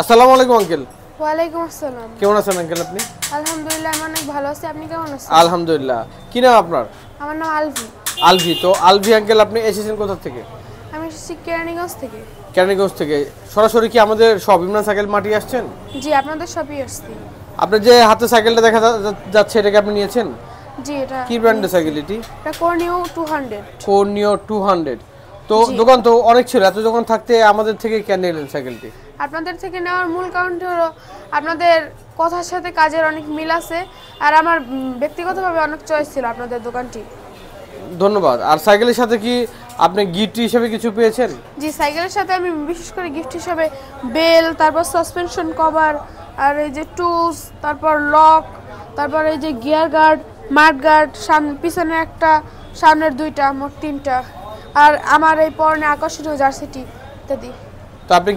আসসালামু আলাইকুম আঙ্কেল। ওয়ালাইকুম আসসালাম। কেমন আছেন আঙ্কেল আপনি? আলহামদুলিল্লাহ আমি অনেক ভালো আছি। আপনি কেমন আছেন? আলহামদুলিল্লাহ। কি নাম আপনার? আমার নাম আলভি। আলভি। তো আলভি আঙ্কেল আপনি এসেছেন কোথা থেকে? আমি এসেছি কেরানীগঞ্জ থেকে। কেরানীগঞ্জ থেকে। সরাসরি কি আমাদের সব ইমরান সাইকেল মাটি আসছেন? জি, আপনাদের শপে আসছি। আপনি যে হাতে সাইকেলটা দেখা যাচ্ছে এটাকে আপনি নিয়েছেন? জি, এটা কি ব্র্যান্ডের সাইকেল এটি? এটা কর্নিও 200। কোর্নিও 200। তো জি। দোকান তো অনেক ছিল, এত দোকান থাকতে আমাদের থেকে কেন নিলেন সাইকেলটি? আপনাদের থেকে নেওয়ার মূল কারণটি হলো আপনাদের কথার সাথে কাজের অনেক মিল আছে, আর আমার ব্যক্তিগতভাবে অনেক চয়েস ছিল আপনাদের দোকানটি। ধন্যবাদ। আর সাইকেলের সাথে কি আপনি গিফট হিসেবে কিছু পেয়েছেন? জি, সাইকেলের সাথে আমি বিশেষ করে গিফট হিসেবে বেল, তারপর সাসপেনশন কভার, আর এই যে টুলস, তারপর লক, তারপর এই যে গিয়ার গার্ড, মাড গার্ড, পিছনে একটা, সামনের দুইটা, মোট 3টা, আর আমার এই পরনে আকর্ষণীয় জার্সিটি ইত্যাদি। তো আপনি